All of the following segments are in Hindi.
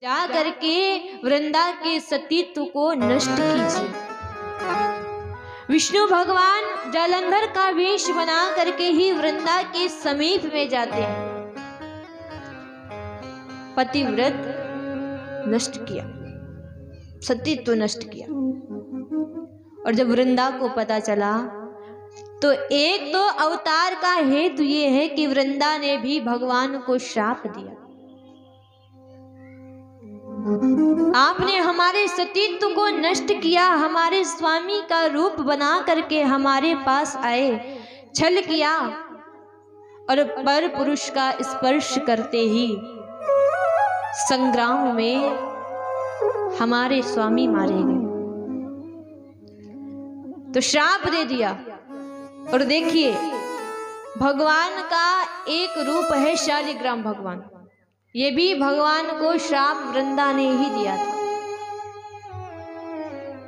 जा करके वृंदा के सतीत्व को नष्ट कीजिए। विष्णु भगवान जालंधर का वेश बना करके ही वृंदा के समीप में जाते हैं। पतिव्रत नष्ट किया, सतीत्व नष्ट किया। और जब वृंदा को पता चला तो एक तो अवतार का हेतु ये है कि वृंदा ने भी भगवान को श्राप दिया, आपने हमारे सतीत्व को नष्ट किया, हमारे स्वामी का रूप बना करके हमारे पास आए, छल किया और पर पुरुष का स्पर्श करते ही संग्राम में हमारे स्वामी मारे गए, तो श्राप दे दिया। और देखिए भगवान का एक रूप है शालिग्राम भगवान, ये भी भगवान को श्राप वृंदा ने ही दिया था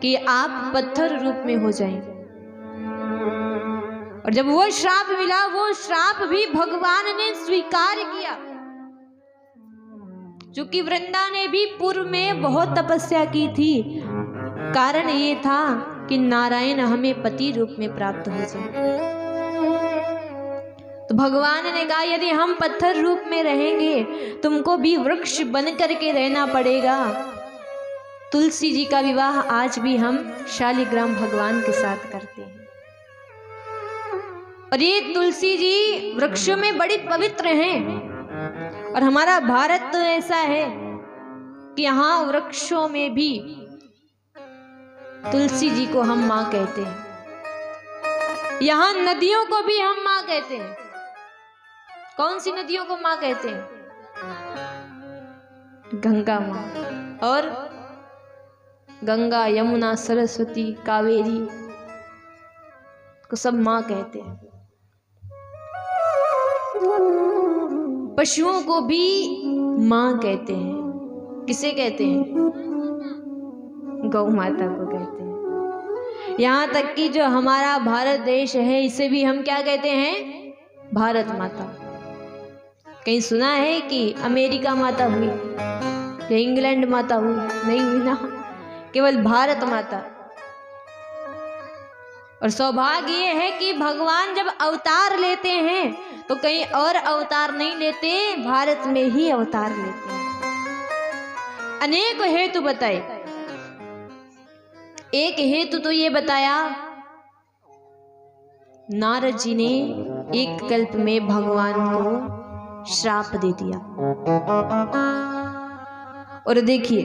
कि आप पत्थर रूप में हो जाएंगे। और जब वो श्राप मिला, वो श्राप भी भगवान ने स्वीकार किया, क्योंकि वृंदा ने भी पूर्व में बहुत तपस्या की थी। कारण ये था कि नारायण हमें पति रूप में प्राप्त हो जाए। तो भगवान ने कहा यदि हम पत्थर रूप में रहेंगे, तुमको भी वृक्ष बन करके रहना पड़ेगा। तुलसी जी का विवाह आज भी हम शालिग्राम भगवान के साथ करते हैं। और ये तुलसी जी वृक्षों में बड़ी पवित्र हैं। और हमारा भारत तो ऐसा है कि यहाँ वृक्षों में भी तुलसी जी को हम माँ कहते हैं, यहाँ नदियों को भी हम माँ कहते हैं। कौन सी नदियों को माँ कहते हैं? गंगा माँ, और गंगा, यमुना, सरस्वती, कावेरी को सब माँ कहते हैं। पशुओं को भी माँ कहते हैं। किसे कहते हैं? गौ माता को कहते हैं। यहाँ तक कि जो हमारा भारत देश है, इसे भी हम क्या कहते हैं? भारत माता। कहीं सुना है कि अमेरिका माता हुई या इंग्लैंड माता हुई? नहीं हुई ना, केवल भारत माता। और सौभाग्य ये है कि भगवान जब अवतार लेते हैं तो कहीं और अवतार नहीं लेते, भारत में ही अवतार लेते हैं। अनेक हेतु बताए। एक हेतु तो ये बताया, नारद जी ने एक कल्प में भगवान को श्राप दे दिया। और देखिए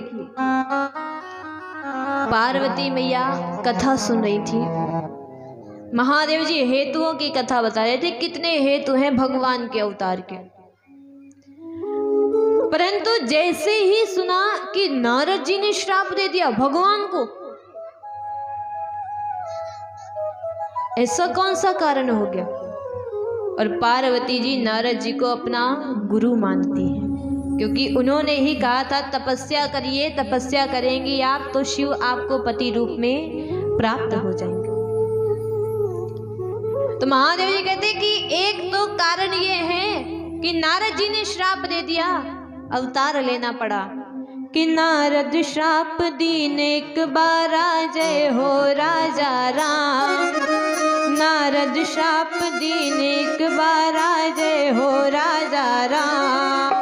पार्वती मैया कथा सुन रही थी, महादेव जी हेतुओं की कथा बता रहे थे, कितने हेतु हैं भगवान के अवतार के। परंतु जैसे ही सुना कि नारद जी ने श्राप दे दिया भगवान को, ऐसा कौन सा कारण हो गया? और पार्वती जी नारद जी को अपना गुरु मानती हैं, क्योंकि उन्होंने ही कहा था तपस्या करिए, तपस्या करेंगी आप तो शिव आपको पति रूप में प्राप्त हो जाएंगे। तो महादेव जी कहते कि एक तो कारण ये है कि नारद जी ने श्राप दे दिया, अवतार लेना पड़ा कि नारद श्राप दीन एक बारा, जय हो राजा राम। नारद श्राप दीन एक बारा, जय हो राजा राम।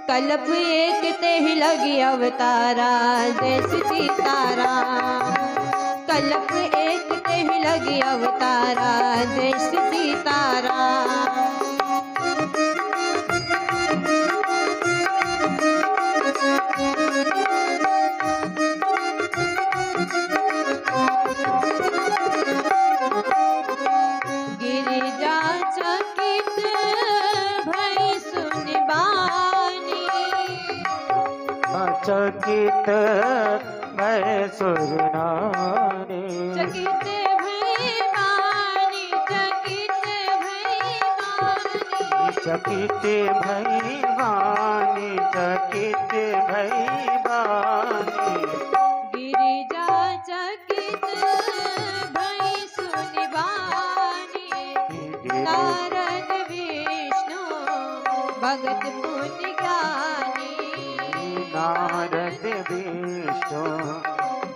कल्प एक ते ही लगी अवतारा, जय सीताराम। कल्प एक ते ही लगी अवतारा, जय सीताराम। चकित भय सुरनारी, चकित भय वाणी, चकित भय वाणी। चकित भय वाणी, चकित भय वाणी। गिरिजा चकित भय सुनिवानी, नारद विष्णु भगत पुण्य ज्ञानी। नारद विष्णु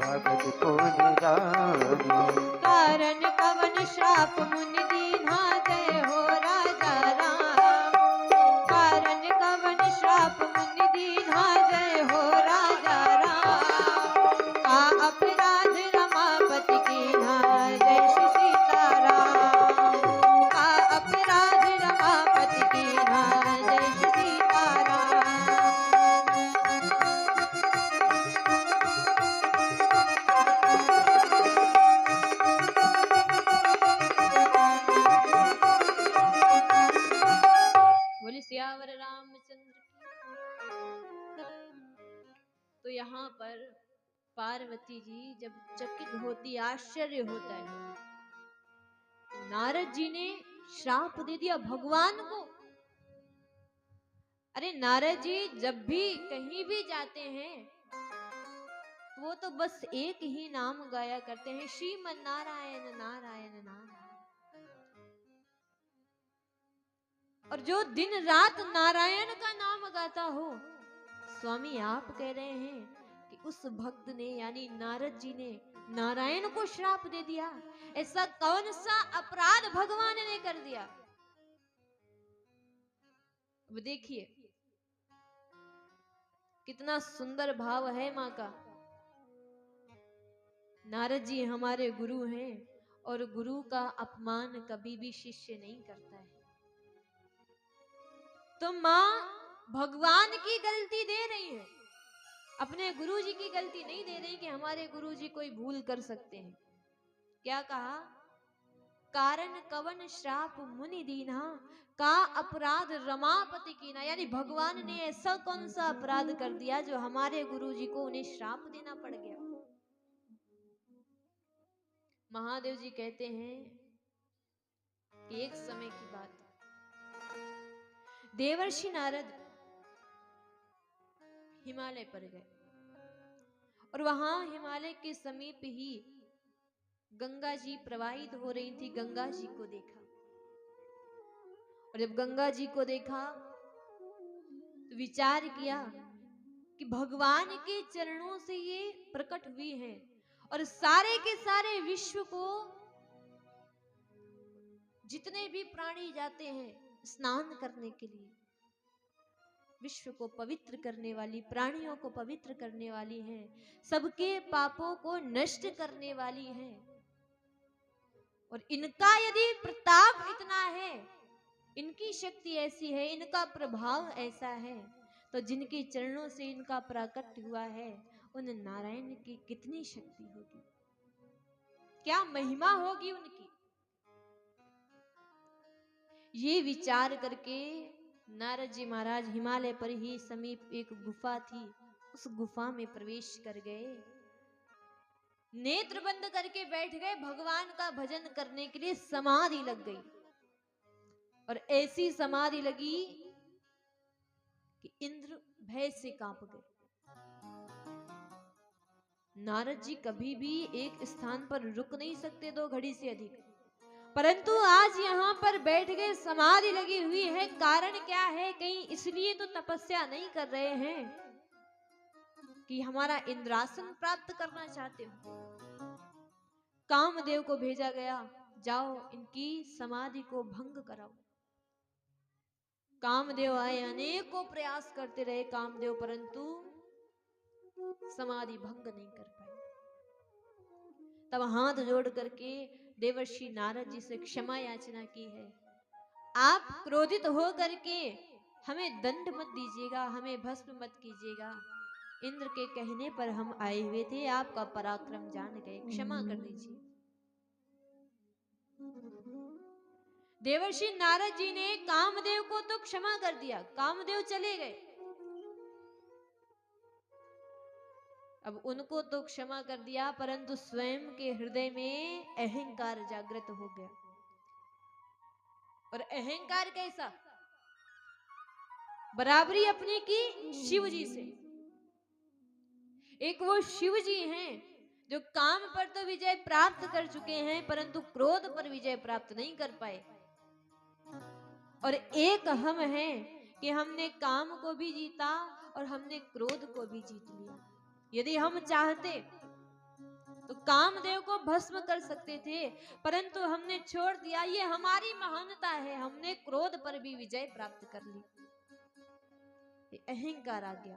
भगत को निरानी। कारण कवन श्राप मुनि दीन्हा जय हो राजा राम। कारण कवन श्राप मुनि दीन्हा जय हो राजा राम। का अपराध रमापति कीन्हा जय श्री सीताराम। का अपराध रमापति कीन्हा जय श्री सीताराम। बोले सियावर रामचंद्र की। तो यहाँ पर पार्वती जी जब चकित होती, आश्चर्य होता है, नारद जी ने श्राप दे दिया भगवान को। अरे नारद जी जब भी कहीं भी जाते हैं वो तो बस एक ही नाम गाया करते हैं, श्रीमन नारायण नारायण नारायण। और जो दिन रात नारायण का नाम गाता हो, स्वामी आप कह रहे हैं कि उस भक्त ने यानी नारद जी ने नारायण को श्राप दे दिया। ऐसा कौन सा अपराध भगवान ने कर दिया? अब देखिए कितना सुंदर भाव है मां का। नारद जी हमारे गुरु हैं और गुरु का अपमान कभी भी शिष्य नहीं करता है। तो मां भगवान की गलती दे रही है, अपने गुरु जी की गलती नहीं दे रही कि हमारे गुरु जी कोई भूल कर सकते हैं। क्या कहा? कारण कवन श्राप मुनि दीन्हा, का अपराध रमापति कीन्हा। यानी भगवान ने ऐसा कौन सा अपराध कर दिया जो हमारे गुरु जी को उन्हें श्राप देना पड़ गया। महादेव जी कहते हैं कि एक समय की बात, देवर्षि नारद हिमालय पर गए और वहां हिमालय के समीप ही गंगा जी प्रवाहित हो रही थी। गंगा जी को देखा और जब गंगा जी को देखा तो विचार किया कि भगवान के चरणों से ये प्रकट हुई हैं और सारे के सारे विश्व को, जितने भी प्राणी जाते हैं स्नान करने के लिए, विश्व को पवित्र करने वाली, प्राणियों को पवित्र करने वाली हैं, सबके पापों को नष्ट करने वाली हैं। और इनका यदि प्रताप इतना है, इनकी शक्ति ऐसी है, इनका प्रभाव ऐसा है, तो जिनके चरणों से इनका प्राकट हुआ है उन नारायण की कितनी शक्ति होगी, क्या महिमा होगी उनकी। ये विचार करके नारद जी महाराज हिमालय पर ही समीप एक गुफा थी, उस गुफा में प्रवेश कर गए, नेत्र बंद करके बैठ गए, भगवान का भजन करने के लिए समाधि लग गई। और ऐसी समाधि लगी कि इंद्र भय से कांप गए। नारद जी कभी भी एक स्थान पर रुक नहीं सकते 2 घड़ी से अधिक, परंतु आज यहाँ पर बैठ गए, समाधि लगी हुई है। कारण क्या है? कहीं इसलिए तो तपस्या नहीं कर रहे हैं कि हमारा इंद्रासन प्राप्त करना चाहते हो। कामदेव को भेजा गया, जाओ इनकी समाधि को भंग कराओ। कामदेव आए, अनेकों प्रयास करते रहे कामदेव, परंतु समाधि भंग नहीं कर पाए। तब हाथ जोड़ करके देवर्षि नारद जी से क्षमा याचना की है, आप क्रोधित हो करके हमें दंड मत दीजिएगा, हमें भस्म मत कीजिएगा। इंद्र के कहने पर हम आए हुए थे, आपका पराक्रम जान गए, क्षमा कर दीजिए। देवर्षि नारद जी ने कामदेव को तो क्षमा कर दिया, कामदेव चले गए। अब उनको तो क्षमा कर दिया, परंतु स्वयं के हृदय में अहंकार जागृत हो गया। और अहंकार कैसा? बराबरी अपनी की शिव जी से। एक वो शिव जी हैं जो काम पर तो विजय प्राप्त कर चुके हैं, परंतु क्रोध पर विजय प्राप्त नहीं कर पाए। और एक हम हैं कि हमने काम को भी जीता और हमने क्रोध को भी जीत लिया। यदि हम चाहते तो कामदेव को भस्म कर सकते थे, परंतु हमने छोड़ दिया। ये हमारी महानता है, हमने क्रोध पर भी विजय प्राप्त कर ली। ये अहंकार आ गया।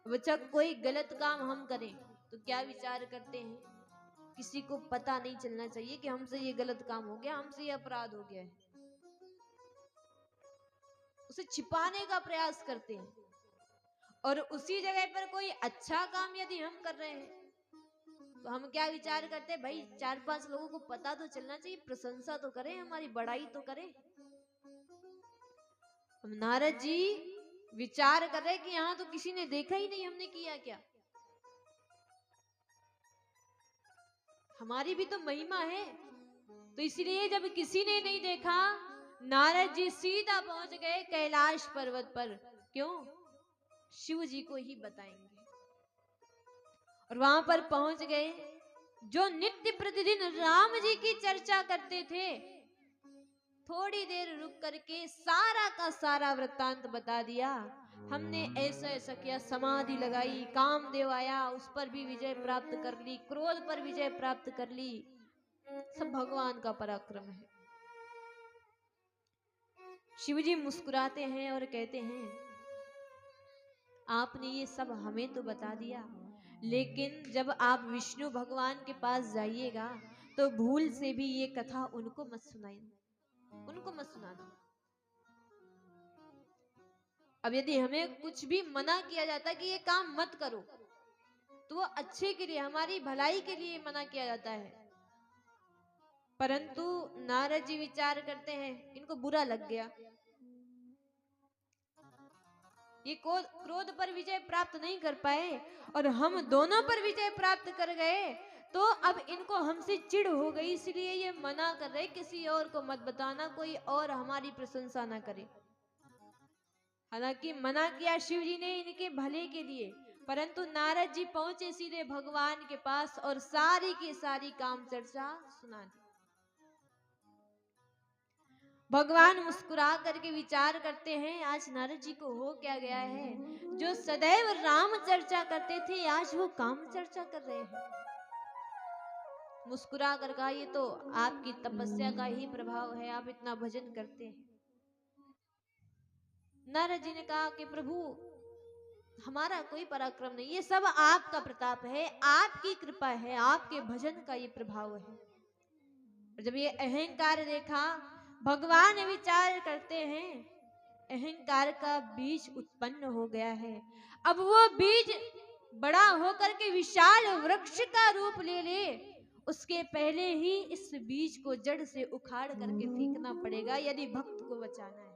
बच्चा, कोई गलत काम हम करें तो क्या विचार करते हैं? किसी को पता नहीं चलना चाहिए कि हमसे ये गलत काम हो गया, हमसे ये अपराध हो गया है। उसे छिपाने का प्रयास करते हैं। और उसी जगह पर कोई अच्छा काम यदि हम कर रहे हैं तो हम क्या विचार करते हैं? भाई 4-5 लोगों को पता तो चलना चाहिए, प्रशंसा तो करें, हमारी बड़ाई तो करें। हम नारद जी विचार कर रहे कि यहां तो किसी ने देखा ही नहीं, हमने किया क्या। हमारी भी तो महिमा है। तो इसलिए जब किसी ने नहीं देखा, नारद जी सीधा पहुंच गए कैलाश पर्वत पर। क्यों? शिव जी को ही बताएंगे। और वहां पर पहुंच गए। जो नित्य प्रतिदिन राम जी की चर्चा करते थे, थोड़ी देर रुक करके सारा का सारा वृत्तांत बता दिया। हमने ऐसा ऐसा किया, समाधि लगाई, कामदेव आया, उस पर भी विजय प्राप्त कर ली, क्रोध पर विजय प्राप्त कर ली। सब भगवान का पराक्रम है। शिवजी मुस्कुराते हैं और कहते हैं, आपने ये सब हमें तो बता दिया, लेकिन जब आप विष्णु भगवान के पास जाइएगा तो भूल से भी ये कथा उनको मत सुनाइए, उनको मत सुनाना। अब यदि हमें कुछ भी मना किया जाता है कि ये काम मत करो, तो वो अच्छे के लिए, हमारी भलाई के लिए मना किया जाता है। परंतु नारद जी विचार करते हैं, इनको बुरा लग गया, ये क्रोध पर विजय प्राप्त नहीं कर पाए और हम दोनों पर विजय प्राप्त कर गए, तो अब इनको हमसे चिढ़ हो गई, इसलिए ये मना कर रहे किसी और को मत बताना, कोई और हमारी प्रशंसा ना करे। हालांकि मना किया शिव जी ने इनके भले के लिए, परंतु नारद जी पहुंचे सीधे भगवान के पास और सारी की सारी काम चर्चा सुना दी। भगवान मुस्कुरा करके विचार करते हैं, आज नारद जी को हो क्या गया है? जो सदैव राम चर्चा करते थे, आज वो काम चर्चा कर रहे हैं। मुस्कुरा कर कहा, ये तो आपकी तपस्या का ही प्रभाव है, आप इतना भजन करते हैं। नारद जी ने कहा कि प्रभु, हमारा कोई पराक्रम नहीं, ये सब आपका प्रताप है, आपकी कृपा है, आपके भजन का ये प्रभाव है। और जब ये अहंकार देखा, भगवान विचार करते हैं, अहंकार का बीज उत्पन्न हो गया है। अब वो बीज बड़ा होकर के विशाल वृक्ष का रूप ले ले, उसके पहले ही इस बीज को जड़ से उखाड़ करके फेंकना पड़ेगा, यदि भक्त को बचाना है।